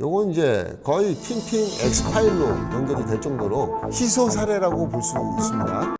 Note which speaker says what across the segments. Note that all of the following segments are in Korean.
Speaker 1: 요건 이제 거의 틴팅 엑스파일로 연결이 될 정도로 희소 사례라고 볼 수 있습니다.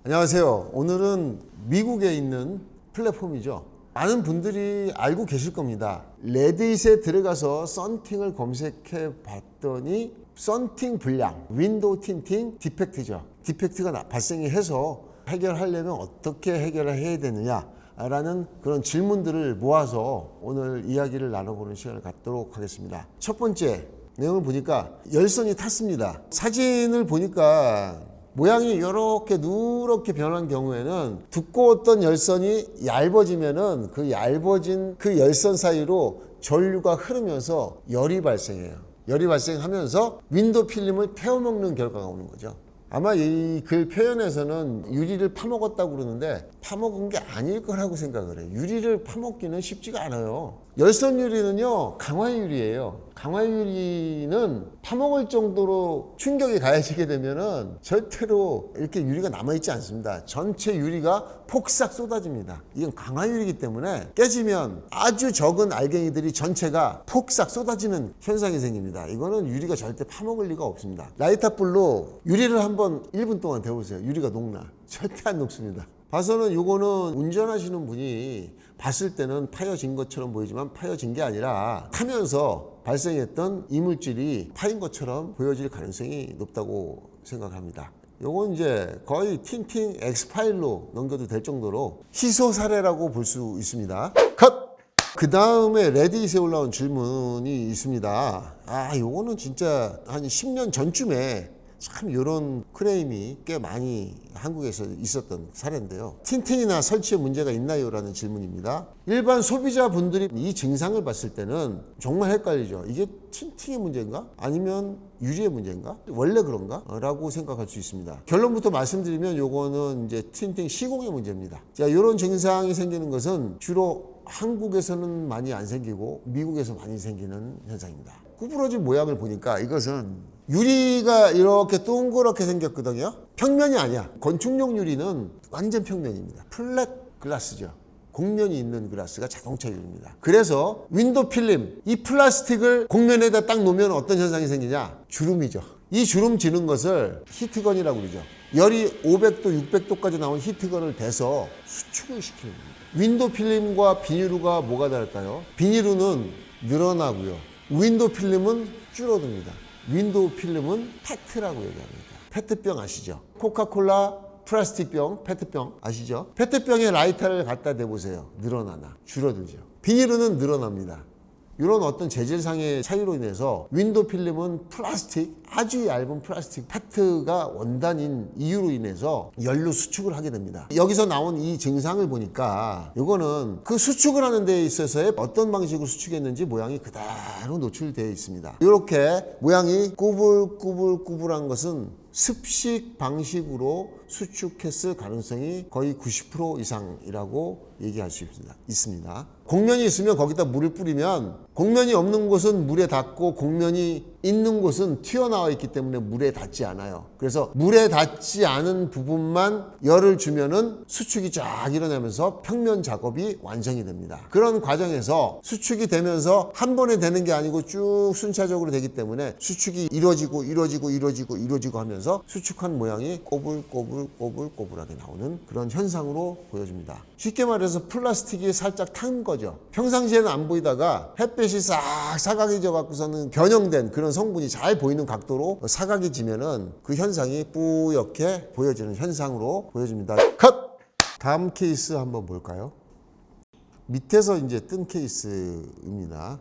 Speaker 1: 안녕하세요. 오늘은 미국에 있는 플랫폼이죠. 많은 분들이 알고 계실 겁니다. 레딧에 들어가서 썬팅을 검색해 봤더니 썬팅 불량, 윈도우 틴팅 디펙트죠. 디펙트가 발생해서 해결하려면 어떻게 해결을 해야 되느냐 라는 그런 질문들을 모아서 오늘 이야기를 나눠보는 시간을 갖도록 하겠습니다. 첫 번째 내용을 보니까 열선이 탔습니다. 사진을 보니까 모양이 이렇게 누렇게 변한 경우에는 두꺼웠던 열선이 얇아지면은 그 얇아진 그 열선 사이로 전류가 흐르면서 열이 발생해요. 열이 발생하면서 윈도우 필름을 태워먹는 결과가 오는 거죠. 아마 이 글 표현에서는 유리를 파먹었다고 그러는데 파먹은 게 아닐 거라고 생각을 해요. 유리를 파먹기는 쉽지가 않아요. 열선 유리는요, 강화 유리예요. 강화 유리는 파먹을 정도로 충격이 가해지게 되면은 절대로 이렇게 유리가 남아있지 않습니다. 전체 유리가 폭삭 쏟아집니다. 이건 강화 유리이기 때문에 깨지면 아주 적은 알갱이들이 전체가 폭삭 쏟아지는 현상이 생깁니다. 이거는 유리가 절대 파먹을 리가 없습니다. 라이터불로 유리를 한번 1분 동안 데워보세요. 유리가 녹나? 절대 안 녹습니다. 봐서는 이거는 운전하시는 분이 봤을 때는 파여진 것처럼 보이지만 파여진 게 아니라 타면서 발생했던 이물질이 파인 것처럼 보여질 가능성이 높다고 생각합니다. 요건 이제 거의 틴팅 엑스파일로 넘겨도 될 정도로 희소 사례라고 볼 수 있습니다. 컷! 그 다음에 레딧에 올라온 질문이 있습니다. 요거는 진짜 한 10년 전쯤에 참 이런 크레임이 꽤 많이 한국에서 있었던 사례인데요. 틴팅이나 설치에 문제가 있나요? 라는 질문입니다. 일반 소비자분들이 이 증상을 봤을 때는 정말 헷갈리죠. 이게 틴팅의 문제인가? 아니면 유리의 문제인가? 원래 그런가? 라고 생각할 수 있습니다. 결론부터 말씀드리면 요거는 이제 틴팅 시공의 문제입니다. 자, 이런 증상이 생기는 것은 주로 한국에서는 많이 안 생기고 미국에서 많이 생기는 현상입니다. 구부러진 모양을 보니까 이것은 유리가 이렇게 동그랗게 생겼거든요. 평면이 아니야. 건축용 유리는 완전 평면입니다. 플랫 글라스죠. 곡면이 있는 글라스가 자동차 유리입니다. 그래서 윈도우 필름, 이 플라스틱을 곡면에다 딱 놓으면 어떤 현상이 생기냐? 주름이죠. 이 주름 지는 것을 히트건이라고 그러죠. 열이 500도, 600도까지 나온 히트건을 대서 수축을 시키는 겁니다. 윈도우 필름과 비닐루가 뭐가 다를까요? 비닐루는 늘어나고요. 윈도우 필름은 줄어듭니다. 윈도우 필름은 페트라고 얘기합니다. 페트병 아시죠? 코카콜라 플라스틱병, 페트병 아시죠? 페트병에 라이터를 갖다 대보세요. 늘어나나? 줄어들죠. 비닐은 늘어납니다. 이런 어떤 재질상의 차이로 인해서 윈도우 필름은 플라스틱, 아주 얇은 플라스틱 페트가 원단인 이유로 인해서 열로 수축을 하게 됩니다. 여기서 나온 이 증상을 보니까 이거는 그 수축을 하는 데 있어서의 어떤 방식으로 수축했는지 모양이 그대로 노출되어 있습니다. 이렇게 모양이 꾸불꾸불꾸불한 것은 습식 방식으로 수축했을 가능성이 거의 90% 이상이라고 얘기할 수 있습니다. 곡면이 있으면 거기다 물을 뿌리면 곡면이 없는 곳은 물에 닿고 곡면이 있는 곳은 튀어나와 있기 때문에 물에 닿지 않아요. 그래서 물에 닿지 않은 부분만 열을 주면은 수축이 쫙 일어나면서 평면 작업이 완성이 됩니다. 그런 과정에서 수축이 되면서 한 번에 되는 게 아니고 쭉 순차적으로 되기 때문에 수축이 이루어지고 하면서 수축한 모양이 꼬불꼬불하게 나오는 그런 현상으로 보여집니다. 쉽게 말해서 플라스틱이 살짝 탄 거죠. 평상시에는 안 보이다가 햇빛이 싹 사각이 져 갖고서는 변형된 그런 성분이 잘 보이는 각도로 사각이 지면은 그 현상이 뿌옇게 보여지는 현상으로 보여집니다. 컷! 다음 케이스 한번 볼까요? 밑에서 이제 뜬 케이스입니다.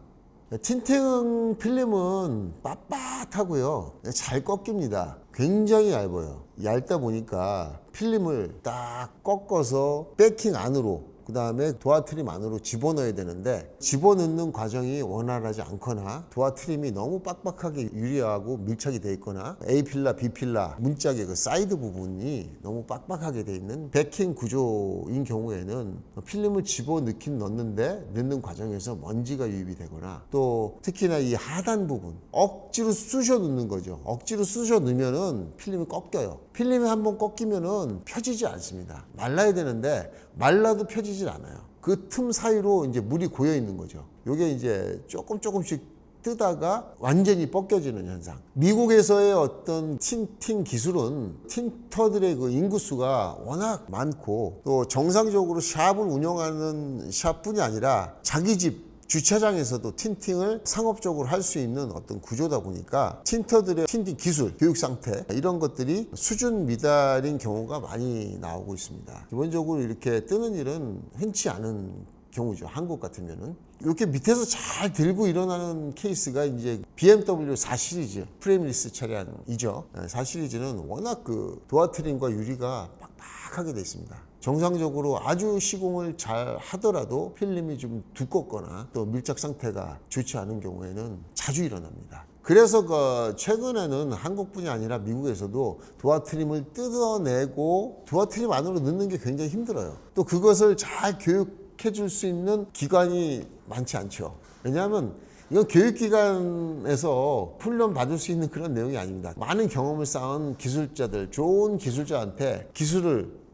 Speaker 1: 틴팅 필름은 빳빳하고요. 잘 꺾입니다. 굉장히 얇아요. 얇다 보니까 필름을 딱 꺾어서 베킹 안으로 그 다음에 도화 트림 안으로 집어넣어야 되는데 집어넣는 과정이 원활하지 않거나 도화 트림이 너무 빡빡하게 유리하고 밀착이 돼 있거나 A필라, B필라 문짝의 그 사이드 부분이 너무 빡빡하게 돼 있는 베킹 구조인 경우에는 필름을 집어넣긴 넣는데 넣는 과정에서 먼지가 유입이 되거나 또 특히나 이 하단 부분 억지로 쑤셔 넣는 거죠. 억지로 쑤셔 넣으면은 필름이 꺾여요. 필름이 한번 꺾이면은 펴지지 않습니다. 말라야 되는데 말라도 펴지질 않아요. 그 틈 사이로 이제 물이 고여 있는 거죠. 요게 이제 조금씩 뜨다가 완전히 벗겨지는 현상. 미국에서의 어떤 틴팅 기술은 틴터들의 그 인구수가 워낙 많고 또 정상적으로 샵을 운영하는 샵뿐이 아니라 자기 집 주차장에서도 틴팅을 상업적으로 할 수 있는 어떤 구조다 보니까 틴터들의 틴팅 기술, 교육 상태 이런 것들이 수준 미달인 경우가 많이 나오고 있습니다. 기본적으로 이렇게 뜨는 일은 흔치 않은 경우죠. 한국 같으면은 이렇게 밑에서 잘 들고 일어나는 케이스가 이제 BMW 4 시리즈 프레임리스 차량이죠. 4 시리즈는 워낙 그 도어 트림과 유리가 빡빡하게 되어 있습니다. 정상적으로 아주 시공을 잘 하더라도 필름이 좀 두껍거나 또 밀착 상태가 좋지 않은 경우에는 자주 일어납니다. 그래서 최근에는 한국뿐이 아니라 미국에서도 도어 트림을 뜯어내고 도어 트림 안으로 넣는 게 굉장히 힘들어요. 또 그것을 잘 교육해줄 수 있는 기관이 많지 않죠. 왜냐하면 이건 교육기관에서 훈련 받을 수 있는 그런 내용이 아닙니다. 많은 경험을 쌓은 기술자들, 좋은 기술자한테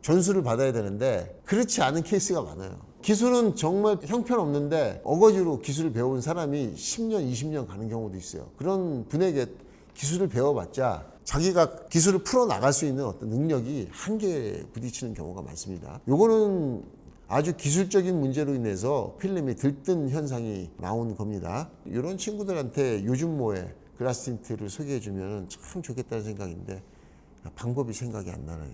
Speaker 1: 전수를 받아야 되는데 그렇지 않은 케이스가 많아요. 기술은 정말 형편없는데 어거지로 기술을 배운 사람이 10년, 20년 가는 경우도 있어요. 그런 분에게 기술을 배워봤자 자기가 기술을 풀어나갈 수 있는 어떤 능력이 한계에 부딪히는 경우가 많습니다. 요거는 아주 기술적인 문제로 인해서 필름이 들뜬 현상이 나온 겁니다. 이런 친구들한테 요즘모의 글라스 틴트를 소개해주면 참 좋겠다는 생각인데 방법이 생각이 안 나요.